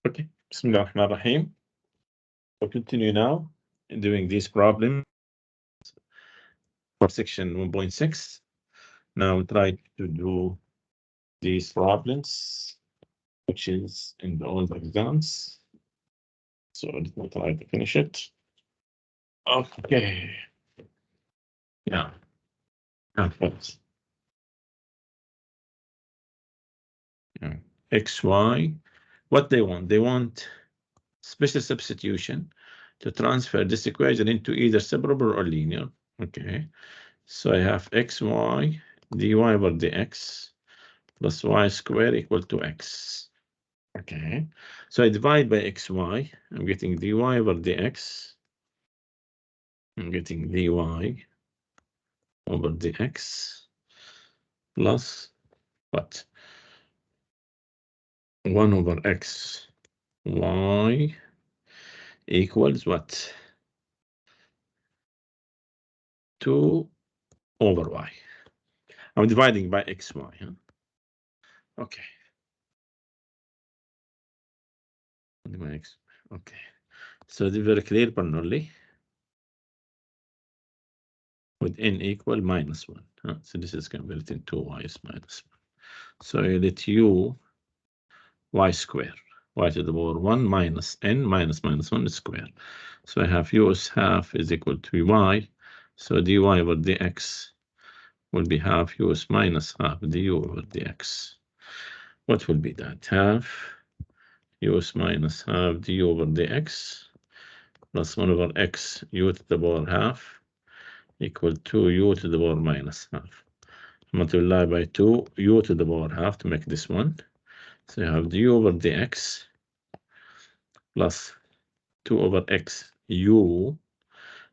Okay, Bismillah ar-Rahman ar-Rahim. We'll continue now doing these problems for section 1.6. Now we'll try to do these problems, which is in the old exams. So let me try to finish it. Okay. Yeah. Perfect. Yeah. XY. What they want? They want special substitution to transfer this equation into either separable or linear. Okay. So I have xy dy over dx plus y squared equal to x. Okay. So I divide by xy. I'm getting dy over dx. I'm getting dy over dx plus what? 1 over x y equals what? 2 over y. I'm dividing by xy. Huh? Okay. Okay. So this is very clear, Bernoulli. With n equal minus 1. Huh? So this is converted into y is minus 1. So I let u y square. Y to the power 1 minus n minus 1 square. So I have u is half is equal to y. So dy over dx will be half u is minus half du over dx. What will be that? Half u is minus half du over dx plus 1 over x u to the power half equal to u to the power minus half. Multiply by 2 u to the power half to make this one. So you have du over dx plus 2 over x u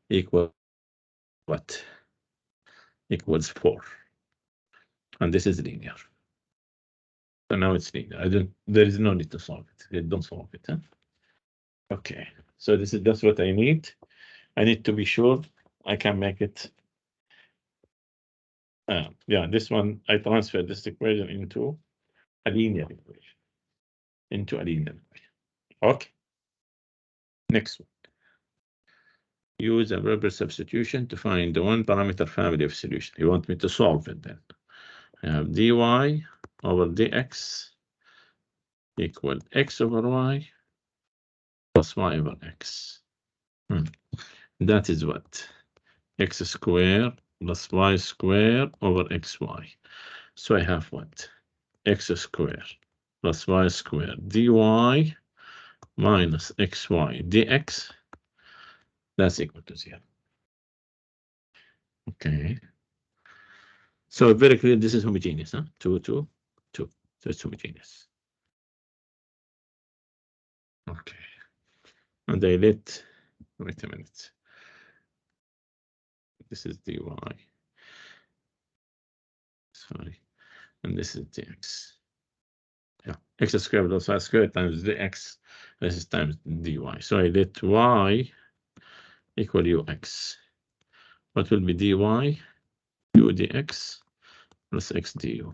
equal what? Equals 4. And this is linear. So now it's linear. There is no need to solve it. Don't solve it. Huh? Okay. So that's what I need. I need to be sure I can make it. Yeah, this one, I transfer this equation into a linear equation. Okay. Next one. Use a verbal substitution to find the one parameter family of solution. You want me to solve it then. I have dy over dx equal x over y plus y over x. That is what? X squared plus y squared over xy. So I have what? X squared plus y squared dy minus xy dx. That's equal to 0. Okay. So very clear, this is homogeneous, huh? 2, 2, 2. So it's homogeneous. Okay. And I let, wait a minute. This is dy. Sorry. And this is dx. Yeah. X squared plus y squared times dx. This is times dy. So I let y equal ux. What will be dy? U dx plus x du.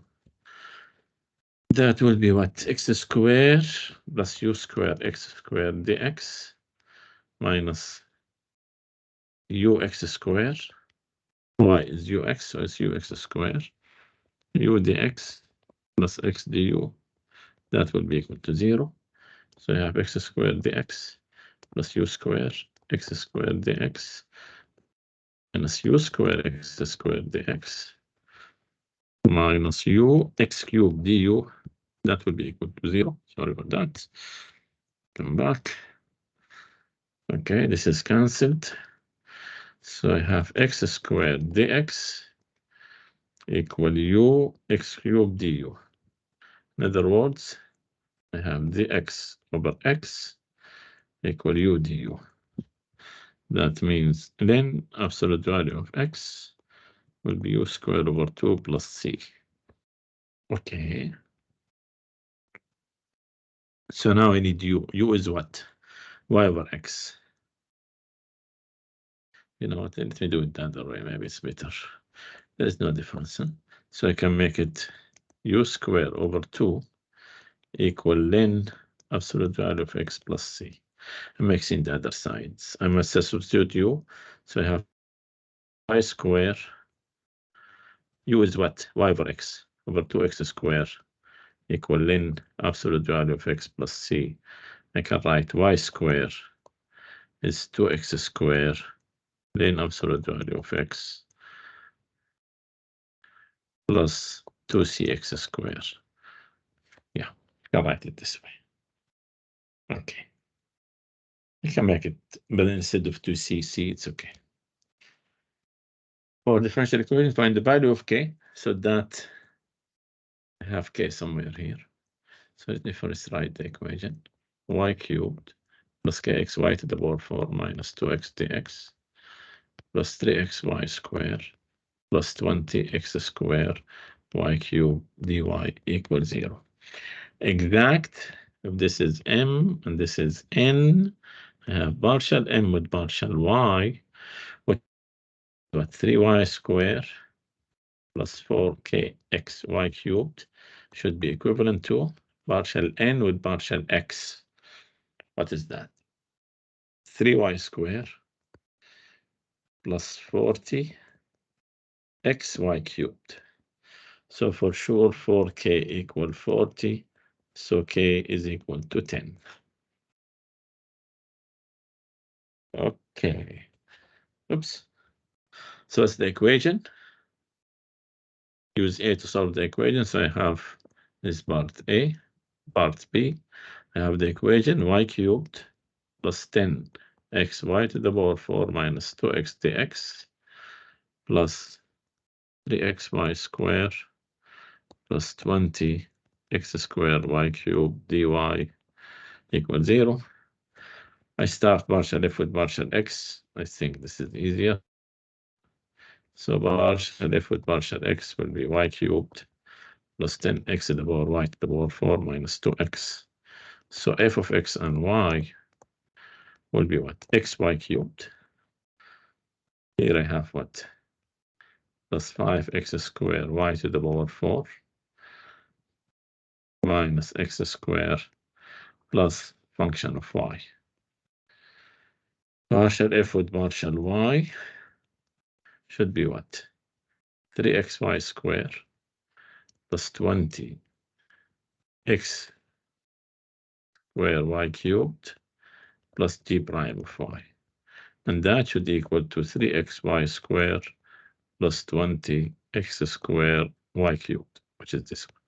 That will be what? X squared plus u squared x squared dx minus ux squared. Y is ux, so it's ux squared. U dx plus x du. That will be equal to 0. So you have x squared dx plus u squared x squared dx minus u squared x squared dx minus u x cubed du. That will be equal to 0. Sorry about that. Come back. Okay, this is cancelled. So I have x squared dx equal u x cubed du. In other words, I have dx over x equal u du. That means then absolute value of x will be u squared over 2 plus c. Okay. So now I need u. U is what? Y over x. You know what? Let me do it the other way. Maybe it's better. There's no difference. Huh? So I can make it u squared over 2 equal ln absolute value of x plus c. I'm mixing the other sides. I must substitute u. So I have y square. U is what? Y over x over 2x square equal ln absolute value of x plus c. I can write y square is 2x square ln absolute value of x plus 2cx square. Yeah, I can write it this way. Okay. I can make it, but instead of 2cc, it's okay. For differential equation, find the value of k, so that I have k somewhere here. So let me first write the equation. Y cubed plus kxy to the power 4 minus 2x dx plus 3xy square plus 20x square y cubed dy equals 0. Exact, if this is m and this is n, I have partial m with partial y, what 3y square plus 4kxy cubed should be equivalent to partial n with partial x. What is that? 3y square plus 40 xy cubed. So for sure 4k equal 40, so k is equal to 10. Okay. Oops. So that's the equation. Use A to solve the equation. So I have this part A, part B. I have the equation y cubed plus 10 xy to the power 4 minus 2x dx plus 3xy square plus 20 x squared y cubed dy equals 0. I start partial f with partial x. I think this is easier. So partial f with partial x will be y cubed plus 10x to the power y to the power 4 minus 2x. So f of x and y will be what? xy cubed. Here I have what? Plus 5x squared y to the power 4 minus x squared plus function of y. Partial f with partial y should be what? 3xy squared plus 20 x squared y cubed plus g prime of y. And that should equal to 3xy squared plus 20 x squared y cubed, which is this one.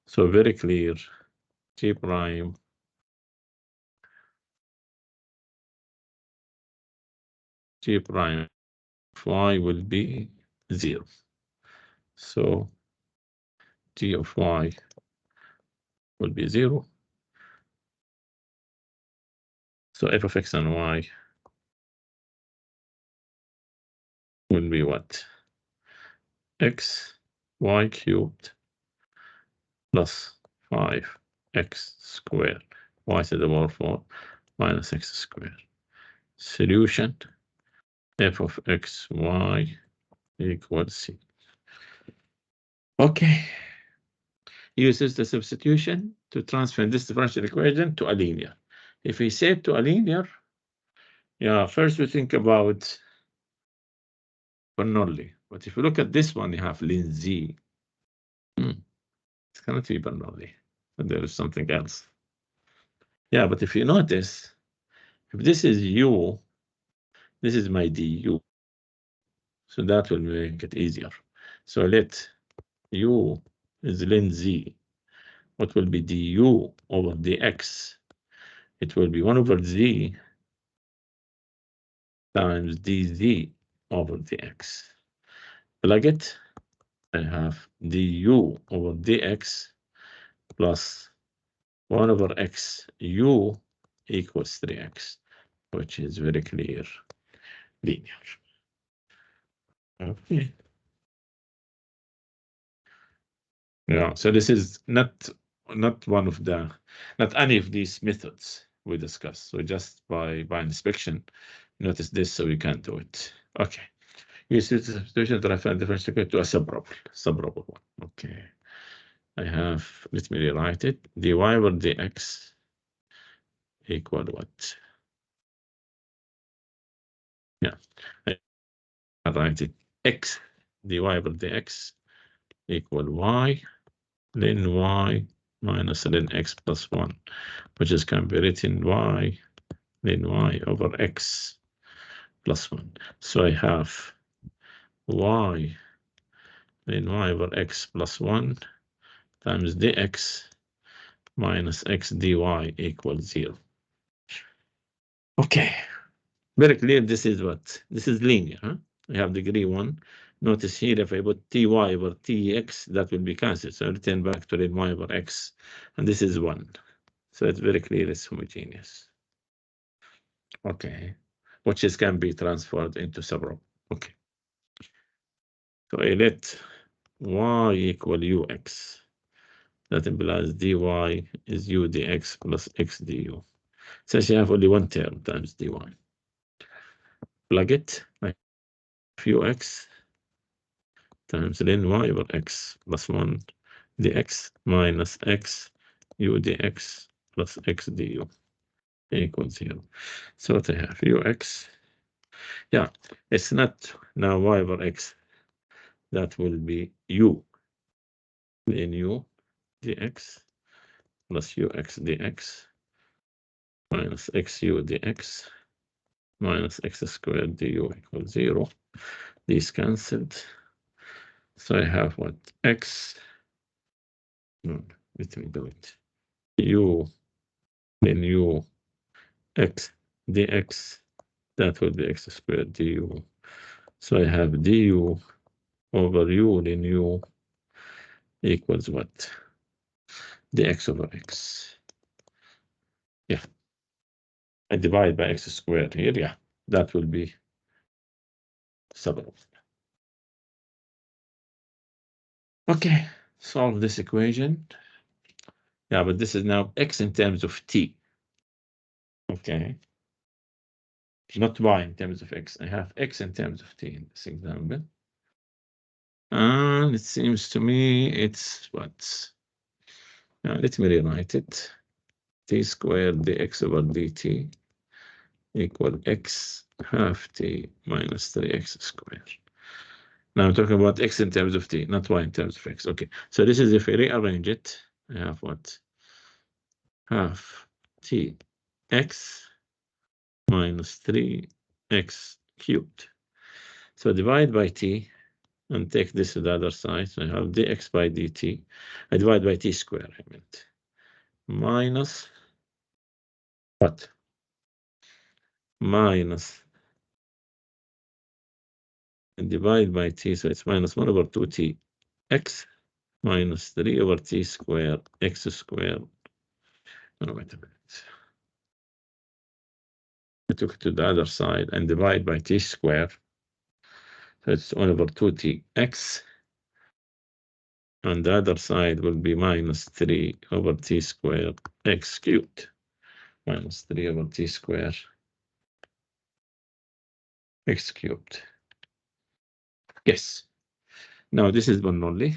So very clear, g prime of y will be 0. So g of y will be 0. So f of x and y will be what? X y cubed plus 5x squared y to the power 4 minus x squared. Solution f of x y equals c. Okay. Uses the substitution to transfer this differential equation to a linear. If we set to a linear, yeah, first we think about Bernoulli. But if you look at this one, you have ln z. It's cannot be Bernoulli, but there is something else. Yeah, but if you notice, if this is u, this is my du. So that will make it easier. So let u is ln z. What will be du over dx? It will be 1 over z times dz over dx. Plug it. I have du over dx plus 1 over x u equals 3x, which is very clear, linear. Okay. Yeah, so this is not one of the, not any of these methods we discussed. So just by inspection, notice this, so we can do it. Okay. Use the substitution to refer differential equation to a subrobable one. Okay. I have, let me rewrite it. dy over dx equal what? Yeah, I write it x dy over dx equal y ln y minus ln x plus 1, which is can be written y ln y over x plus 1. So I have y ln y over x plus 1 times dx minus x dy equals 0. Okay, very clear. This is what? This is linear. Huh? I have degree 1. Notice here, if I put ty over tx, that will be cancelled. So I return back to ln y over x, and this is 1. So it's very clear it's homogeneous. Okay, which is can be transferred into subgroup. Okay. So I let y equal ux. That implies dy is u dx plus x du. So I have only one term times dy. Plug it, like ux times ln y over x plus 1 dx minus x u dx plus x du equals 0. So what I have ux, yeah, it's not now y over x, that will be u ln u dx plus ux dx minus xu dx minus x squared du equals 0. These cancelled. So I have what? X. No, let me do it. U then u x dx. That will be x squared du. So I have du over u then u equals what? Dx over x. Yeah. I divide by x squared here. Yeah, that will be subgroup. Okay, solve this equation. Yeah, but this is now x in terms of t. Okay. Not y in terms of x. I have x in terms of t in this example. And it seems to me it's what? Now let me rewrite it. T squared dx over dt equal x half t minus 3x squared. Now I'm talking about x in terms of t, not y in terms of x. Okay, so this is if I rearrange it, I have what? Half t x minus 3x cubed. So divide by t and take this to the other side. So I have dx by dt. I divide by t square, I meant. Minus what? Minus and divide by t, so it's minus 1 over 2t x minus 3 over t squared x squared. No, wait a minute. I took it to the other side and divide by t squared. So it's 1 over 2t x. And the other side will be minus 3 over t squared x cubed. Minus 3 over t squared x cubed. Yes. Now this is Bernoulli.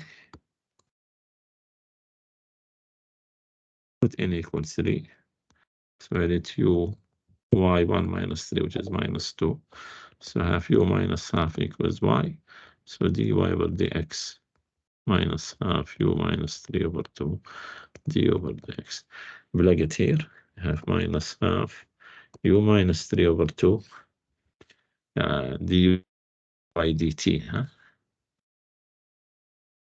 Put n equals 3. So I let u y1 minus 3, which is minus 2. So I have u minus half equals y. So dy over dx minus half u minus 3 over 2 d over dx. Plug it here. I have minus half u minus 3 over 2 du by dt. Huh?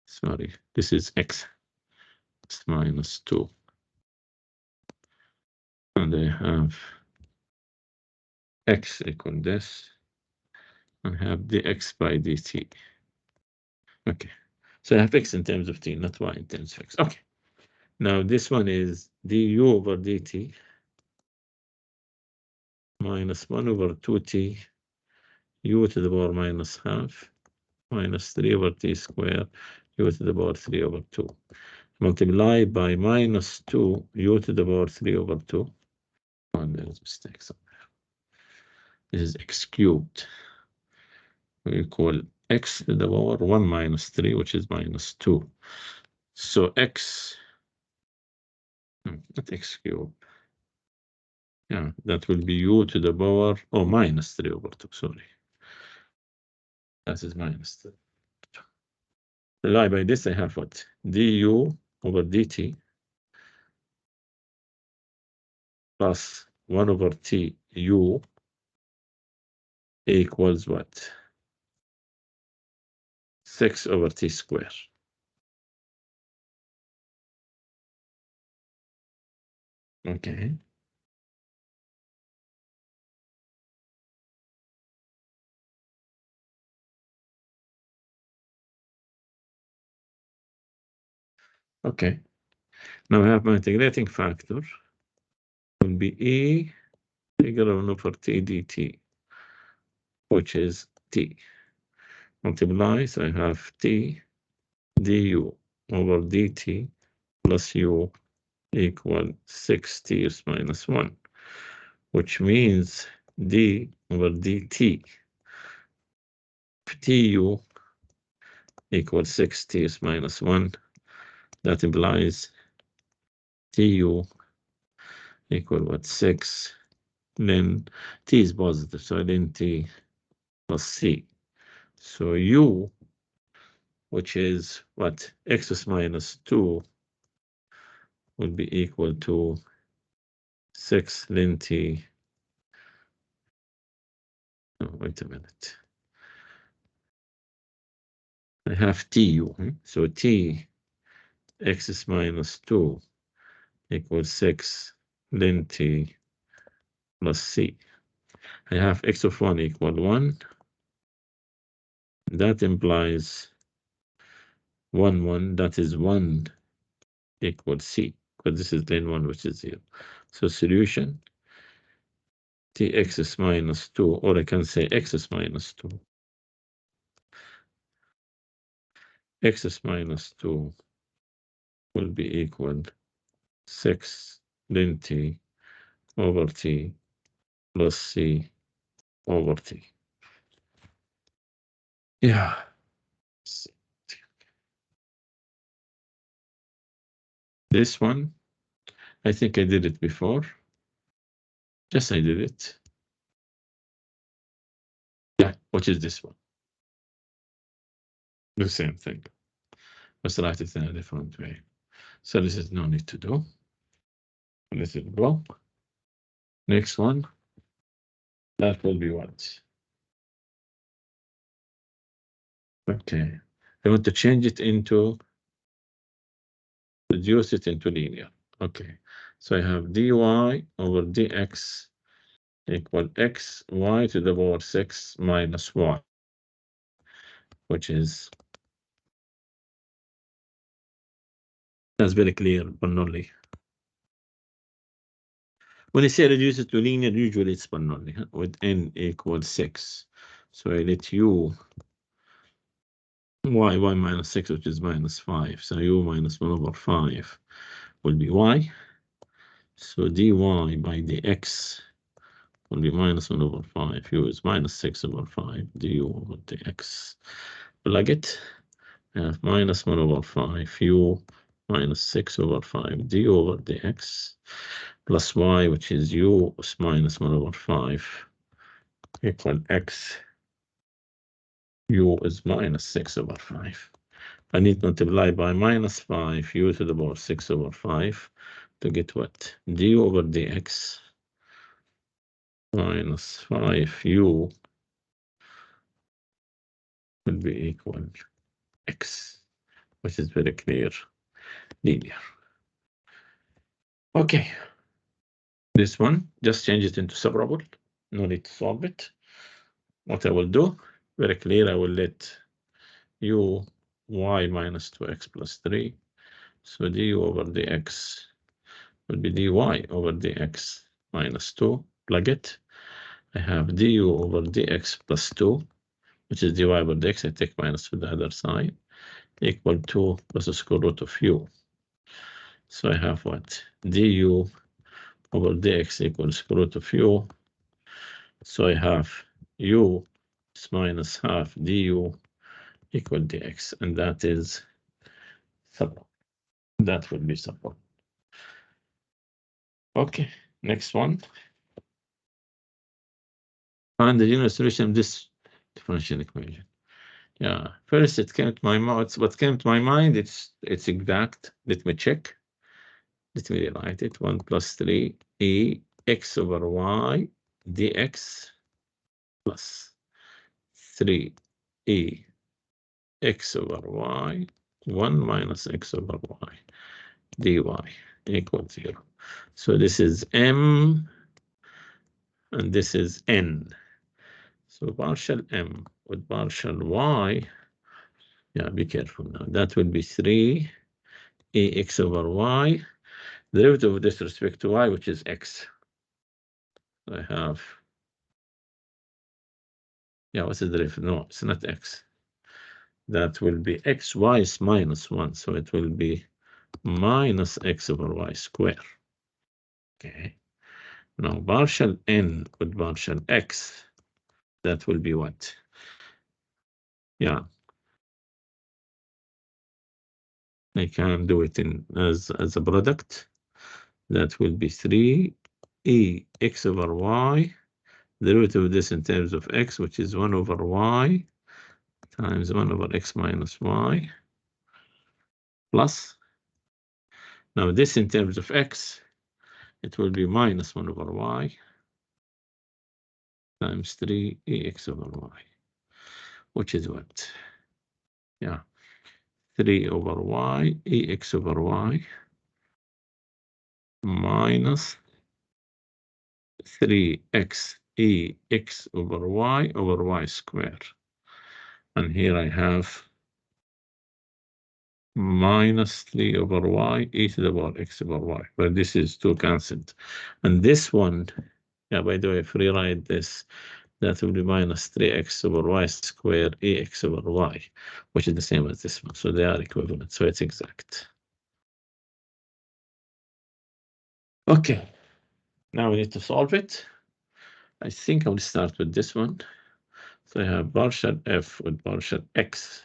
Sorry, this is x. It's minus 2. And I have x equal this. I have dx by dt. Okay, so I have x in terms of t, not y in terms of x. Okay, now this one is du over dt minus 1 over 2t u to the power minus half minus 3 over t squared u to the power 3 over 2. Multiply by minus 2 u to the power 3 over 2. And there's a mistake somewhere. This is x cubed. We call x to the power 1 minus 3, which is minus 2. So x, not x cubed. Yeah, that will be u to the power, oh, minus 3 over 2, sorry. That is minus 3. By this, I have what? du over dt plus 1 over t u equals what? 6 over t square. Okay. Okay. Now I have my integrating factor will be e bigger 1 over t dt, which is t. Multiply, so I have t du over dt plus u equal 6t minus 1, which means d over dt tu equals 6t minus 1. That implies tu equal what? 6. Then t is positive, so then t plus c. So u, which is what? X minus 2 will be equal to 6 ln t. Oh, wait a minute. I have tu, so t x minus 2 equals 6 ln t plus c. I have x of 1 equal 1. That implies 1, 1. That is 1 equals c, because this is ln 1, which is 0. So solution tx minus 2, or I can say x minus 2. X minus 2 will be equal 6 ln t over t plus c over t. Yeah. This one, I think I did it before. Yes, I did it. Yeah, which is this one? The same thing. Let's write it in a different way. So this is no need to do. Let it go. Next one. That will be what? Okay. I want to change it into, reduce it into linear. Okay. So I have dy over dx equal x y to the power 6 minus y, which is, that's very clear, Bernoulli. When I say reduce it to linear, usually it's Bernoulli with n equals 6. So I let u y minus 6, which is minus 5. So u minus 1 over 5 will be y. So dy by dx will be minus 1 over 5. U is minus 6 over 5. du over dx. Plug it. I have minus 1 over 5. U minus 6 over 5. du over dx plus y, which is u is minus 1 over 5 equal x. U is minus 6 over 5. I need to multiply by minus 5 u to the power 6 over 5 to get what? du over dx minus 5 u will be equal x, which is very clear, linear. Okay. This one, just change it into separable. No need to solve it. What I will do, very clear, I will let u y minus 2x plus 3. So du over dx will be dy over dx minus 2. Plug it. I have du over dx plus 2, which is dy over dx. I take minus to the other side, equal 2 plus the square root of u. So I have what? Du over dx equals square root of u. So I have u is minus half du equal dx, and that is simple. That will be simple. Okay, next one. Find the general solution of this differential equation. Yeah, first it came to my mind. What came to my mind? It's exact. Let me check. Let me rewrite it. 1 plus 3 e x over y dx plus 3 e x over y 1 minus x over y dy equals 0. So this is m and this is n. So partial m with partial y, yeah, be careful now. That will be 3 ax over y, derivative with respect to y, which is x. I have, yeah, what's the derivative? No, it's not x. That will be xy is minus 1, so it will be minus x over y square. Okay. Now partial n with partial x, that will be what? Yeah. I can do it in as a product. That will be 3 e x over y. Derivative of this in terms of x, which is 1 over y times 1 over x minus y plus. Now this in terms of x, it will be minus 1 over y times 3 ax over y, which is what? Yeah, 3 over y ax over y minus 3x ex over y squared. And here I have minus 3 over y e to the power x over y, but this is 2 cancelled. And this one, yeah, by the way, if we rewrite this, that will be minus 3x over y squared ax over y, which is the same as this one. So they are equivalent, so it's exact. Okay, now we need to solve it. I think I will start with this one. So I have partial f with partial x.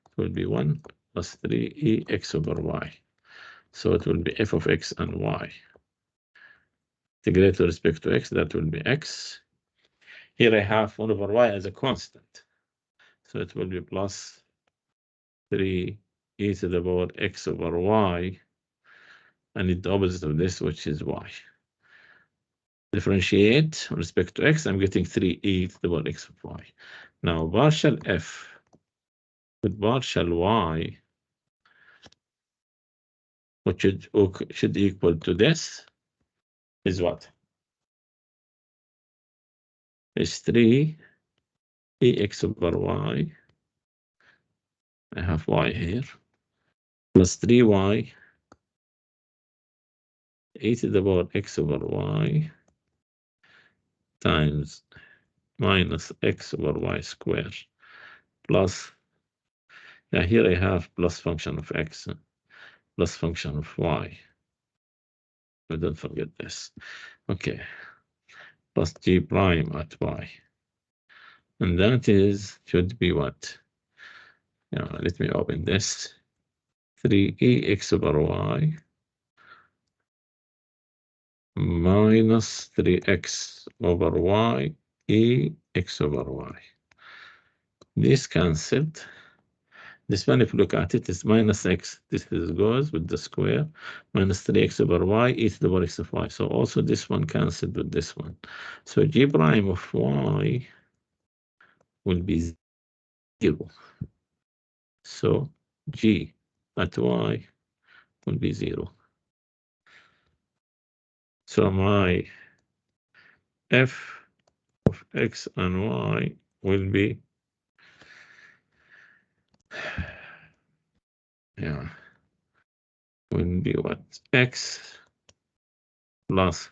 It will be 1 plus 3 ex over y. So it will be f of x and y. Integrate with respect to x, that will be x. Here I have 1 over y as a constant. So it will be plus 3 e to the power x over y. And the opposite of this, which is y. Differentiate with respect to x, I'm getting 3 e to the power x of y. Now partial f with partial y, which should equal to this, is what? Is 3 ax over y. I have y here, plus 3y e to the power x over y times minus x over y squared plus, yeah, here I have plus function of x plus function of y. But don't forget this. Okay, plus g prime at y. And that is, should be what? Yeah, let me open this. 3 over y minus 3x over y x over y. This cancelled. This one, if you look at it, is minus x. This goes with the square, minus 3x over y e to the power x of y. So also this one cancelled with this one. So g prime of y will be 0. So g at y will be 0. So my f of x and y will be, yeah, will be what? X plus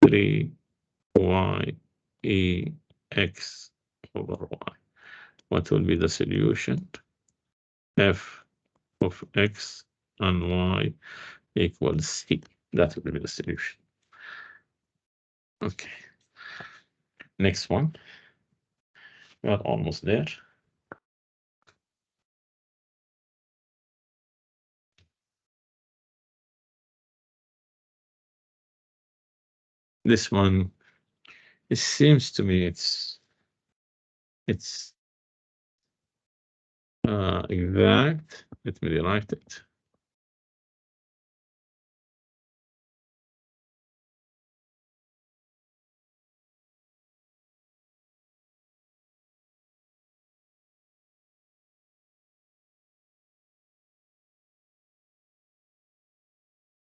3y e x over y. What will be the solution? F of x and y equals c. That will be the solution. Okay. Next one. We are almost there. This one It seems to me it's exact. Let me rewrite it.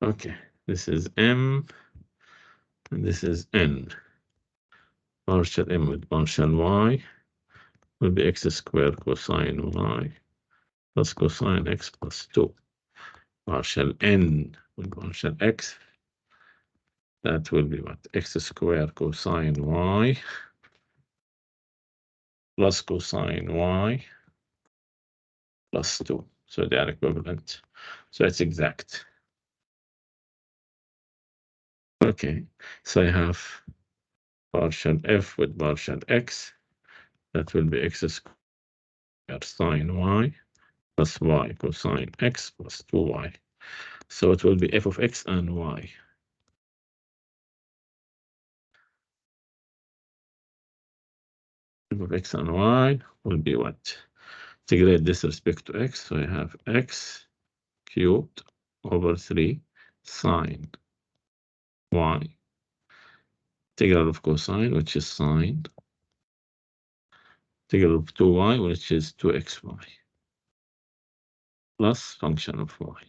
Okay, this is M, and this is N. Partial M with partial Y will be x squared cosine Y plus cosine X plus 2. Partial N with partial X, that will be what? X squared cosine Y plus cosine Y plus 2. So they are equivalent. So it's exact. Okay, so I have partial F with partial X. That will be X squared sine Y plus Y cosine X plus 2Y. So it will be f of X and Y. F of X and Y will be what? Integrate this respect to X. So I have X cubed over 3 sine Y. Integral of cosine, which is sine. Integral of 2Y, which is 2xy. Plus function of Y.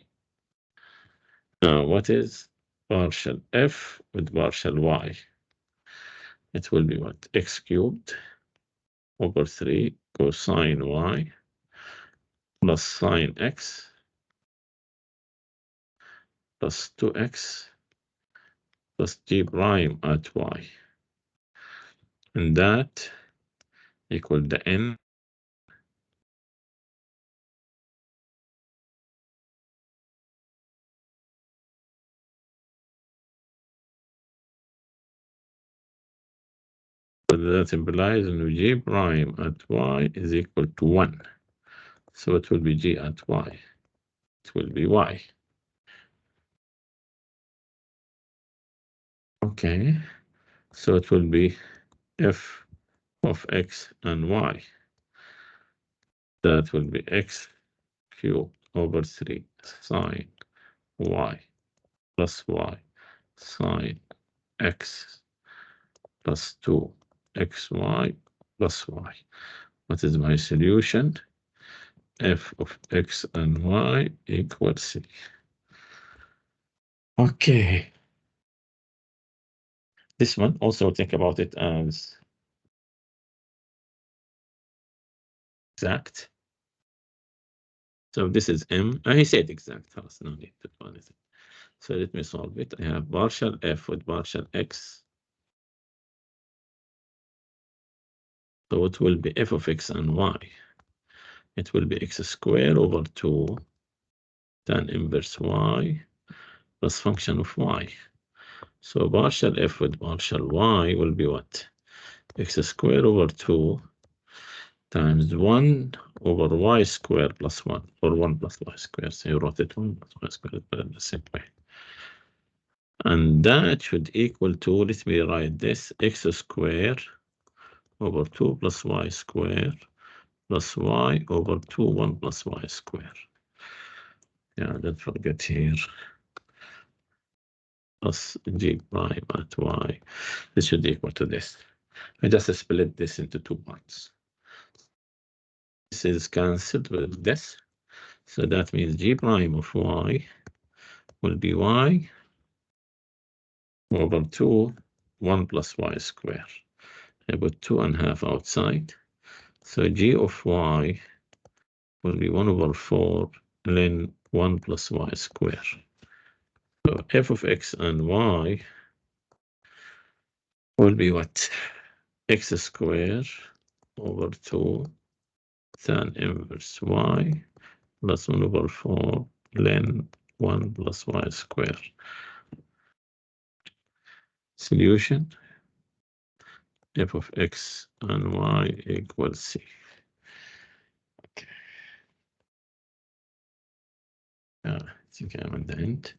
Now, what is partial F with partial Y? It will be what? X cubed over 3 cosine Y plus sine X plus 2x plus g prime at Y. And that equal the N but that implies that g prime at Y is equal to 1. So it will be g at Y. It will be Y. Okay. So it will be f of X and Y. That will be X cubed over 3 sine Y plus Y sine X plus 2 xy plus Y. What is my solution? F of X and Y equals C. Okay. This one, also think about it as exact. So this is M. He said exact. No need to do anything. So let me solve it. I have partial F with partial X. So it will be F of X and Y. It will be X squared over 2 tan inverse Y plus function of Y. So partial F with partial Y will be what? X squared over 2 times 1 over Y squared plus 1, or 1 plus Y squared. So you wrote it 1 plus Y squared, but in the same way. And that should equal to, let me write this, X squared over 2 plus Y squared plus Y over 2, 1 plus Y squared. Yeah, don't forget here. Plus G prime at Y. This should equal to this. I just split this into 2 parts. This is cancelled with this. So that means G prime of Y will be Y over 2, 1 plus Y squared. I put 2.5 outside. So G of Y will be 1 over 4 ln 1 plus Y squared. So f of X and Y will be what? X squared over 2 tan inverse Y plus 1 over 4 ln 1 plus Y squared. Solution, f of X and Y equals C. Okay. I think I'm at the end.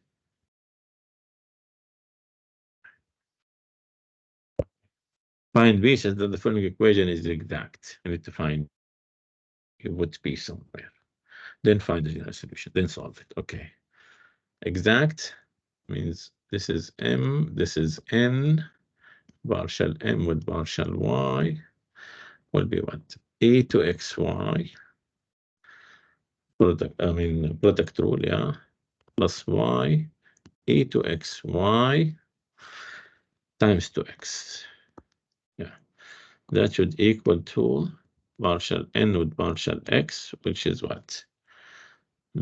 Find b such that the following equation is exact. I need to find it would be somewhere. Then find the general solution. Then solve it. Okay. Exact means this is m, this is n, partial m with partial y will be what? E to xy, product rule, yeah, plus y, e to xy times 2x. Yeah, that should equal to partial n with partial x, which is what?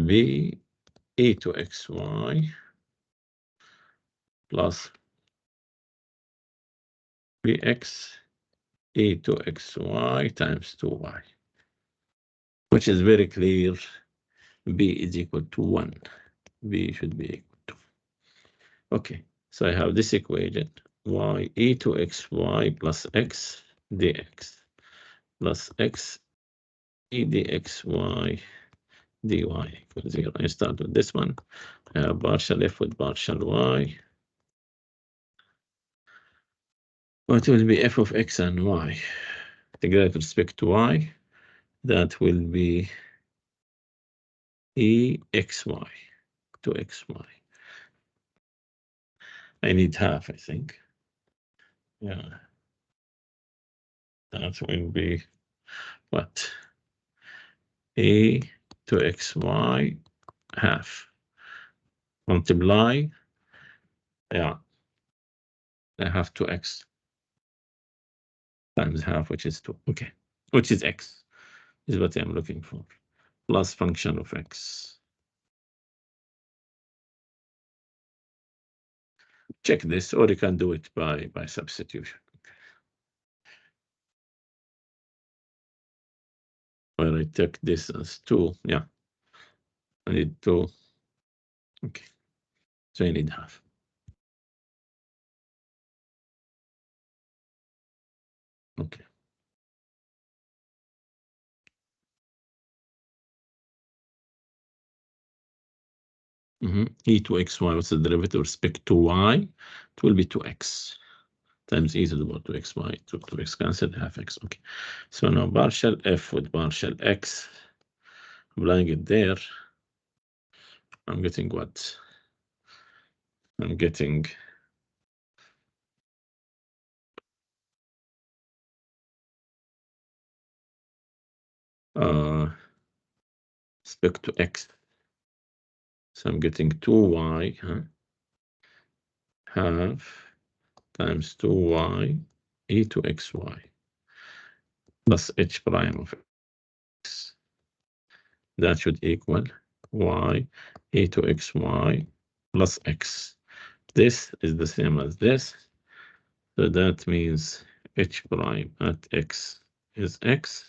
b e to xy plus bx e to xy times 2y, which is very clear. B is equal to 1. B should be equal to. Okay, so I have this equation, y e to xy plus x dx plus x e dxy dy equals 0. I start with this one. I have partial f with partial y. What will be f of x and y? Integrate with respect to y. That will be exy to xy. I need half, I think. Yeah. That will be what? A to xy half. Multiply. Yeah. I have 2x times half, which is 2. Okay. Which is x, is what I'm looking for. Plus function of x. Check this, or you can do it by substitution. Where I take this as 2, yeah. I need 2. Okay. So I need half. Okay. E to xy, what's the derivative with respect to y? It will be 2x times e to the power 2xy, 2x cancelled, half x. Okay. So now partial f with partial x, applying it there, I'm getting what? I'm getting respect to x. So I'm getting 2y, half times 2y e to xy plus h prime of x. That should equal y e to xy plus x. This is the same as this. So that means h prime at x is x.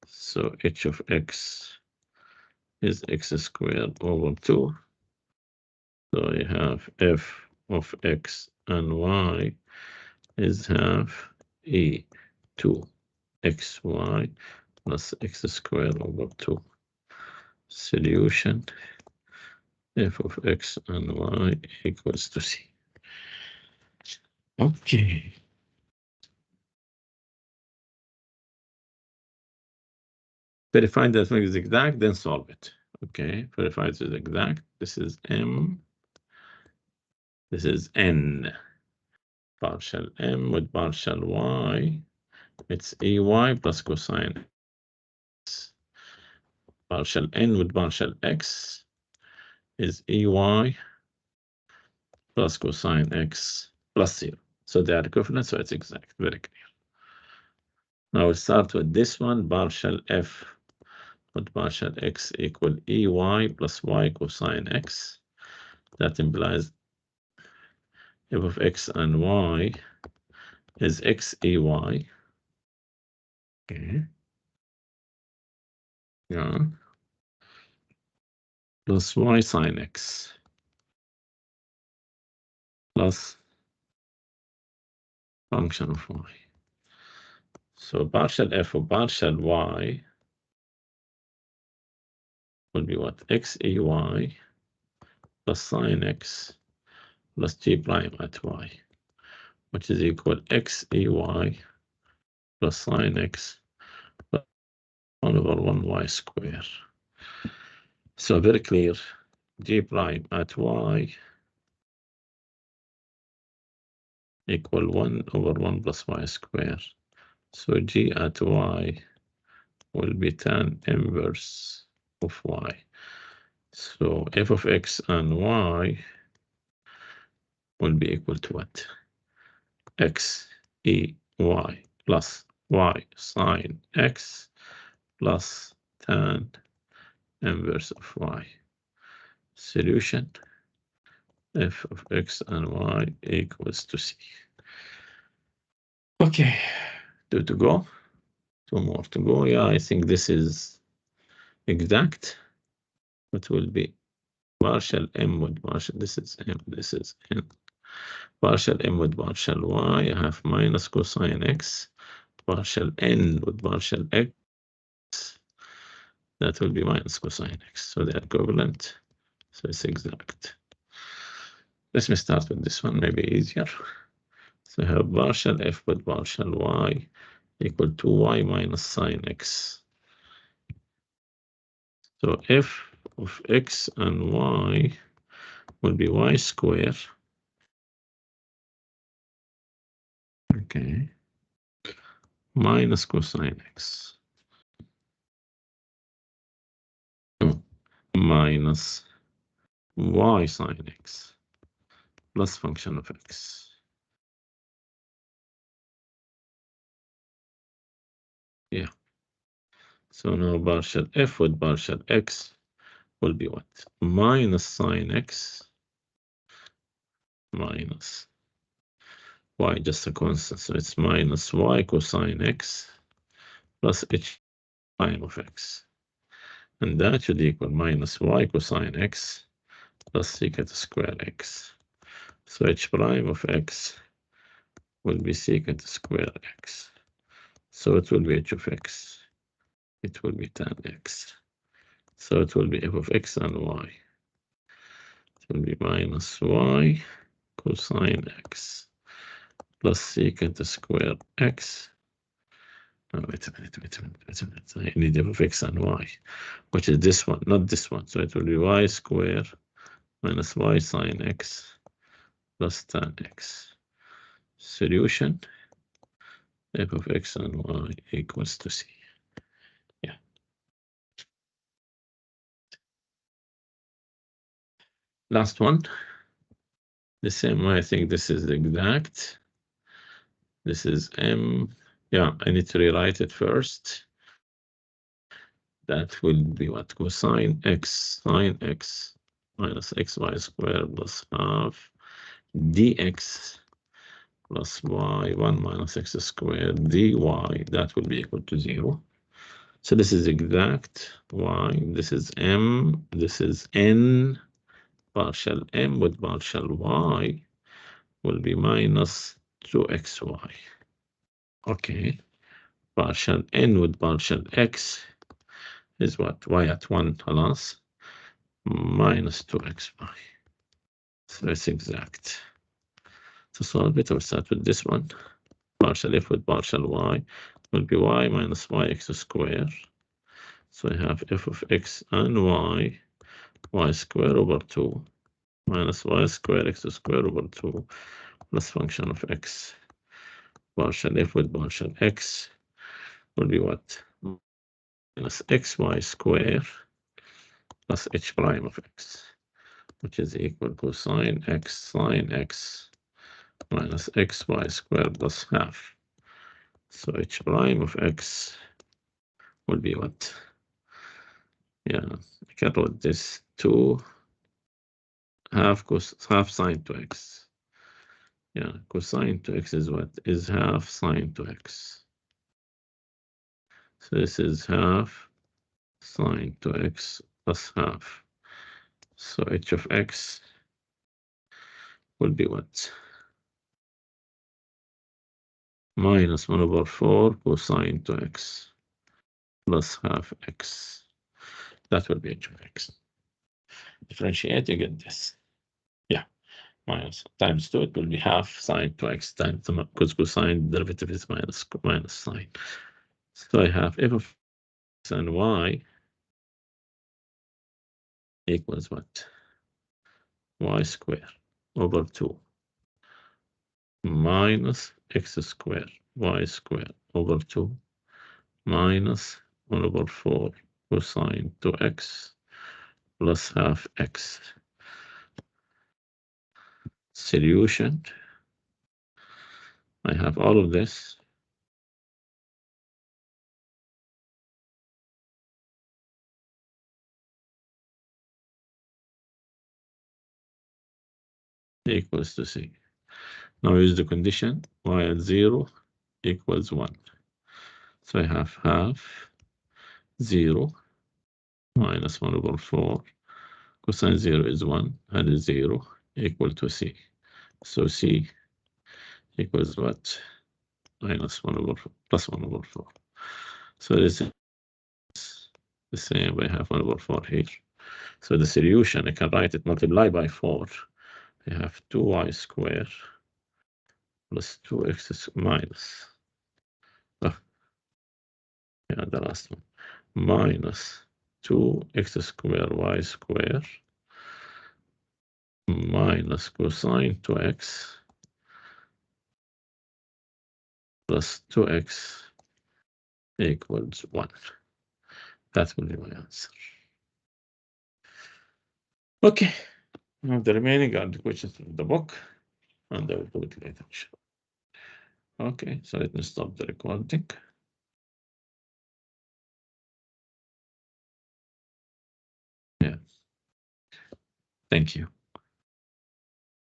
So h of x is x squared over 2. So I have f of x and y is half e to xy plus x squared over 2. Solution, f of x and y equals to c. Okay. Verify that thing is exact, then solve it. Okay, verify it is exact. This is m. This is n. Partial m with partial y. It's ey plus cosine x. Partial n with partial x is ey plus cosine x plus 0. So they are equivalent, so it's exact. Very clear. Now we start with this one, partial f with partial x equal ey plus y cosine x. That implies f of x and y is x ey. Okay. Yeah. Plus y sine x plus function of y. So partial f of partial y will be what? X ey plus sine x plus g prime at y. which is equal x ey plus sine x plus 1 over 1y square. So very clear, g prime at y equal 1 over 1 plus y square. So g at y will be tan inverse of y. So f of x and y will be equal to what? X e y plus y sine x plus tan inverse of y. Solution, f of x and y equals to c. Okay, 2 to go. 2 more to go. Yeah, I think this is exact. It will be partial m with partial, this is m, this is n. Partial m with partial y, I have minus cosine x. Partial n with partial x, that will be minus cosine x. So they're equivalent. So it's exact. Let me start with this one, maybe easier. So I have partial f with partial y equal 2y minus sine x. So f of x and y will be y square. Okay. Minus cosine x. Minus y sine x plus function of x. Yeah. So now partial f with partial x will be what? Minus sine x minus y, just a constant. So it's minus y cosine x plus h prime of x. And that should equal minus y cosine x plus secant square x. So h prime of x will be secant square x. So it will be h of x. It will be tan x. So it will be f of x and y. It will be minus y cosine x plus secant square x. Oh, wait a minute. I need f of x and y, which is this one, not this one. So it will be y square minus y sine x plus tan x. Solution, f of x and y equals to c. Yeah. Last one. The same way, I think this is exact. This is m. Yeah, I need to rewrite it first. That will be what? Cosine x sine x minus xy squared plus half dx plus y 1 minus x squared dy. That will be equal to 0. So this is exact y. This is m. This is n. Partial m with partial y will be minus 2xy. Okay. Partial n with partial x is what? Y at 1 خلاص minus 2xy. So it's exact. To solve it, I'll start with this one. Partial f with partial y will be y minus yx squared. So I have f of x and y squared over 2 minus y squared x squared over 2 plus function of x. Partial f with partial x will be what? Minus xy squared plus h prime of x, which is equal to sine x sine x minus xy squared plus half. So h prime of x will be what? Yeah, I can write this 2 half sine to x. Yeah, cosine to x is what? Is half sine to x. So this is half sine to x plus half. So h of x will be what? Minus 1 over 4 cosine to x plus half x. That will be h of x. Differentiate, you get this. Yeah. minus times 2, it will be half sine 2x times, because cosine derivative is minus sine. So I have f of x and y equals what? Y square over 2 minus x square y square over 2 minus 1 over 4 cosine 2x plus half x. Solution. I have all of this equals to C. Now use the condition y at 0 equals 1. So I have half 0 minus 1 over 4 cosine 0 is 1 and 0 equal to C. So C equals what? Minus 1 over 4 plus 1 over 4. So this is the same. I have 1 over 4 here. So the solution, I can write it multiply by 4. I have 2y squared plus 2x minus. Yeah, the last one. Minus 2x squared y squared minus cosine 2x plus 2x equals 1. That will be my answer. Okay. Now the remaining are the questions from the book, and I will do it later. Okay, so let me stop the recording. Yeah. Thank you.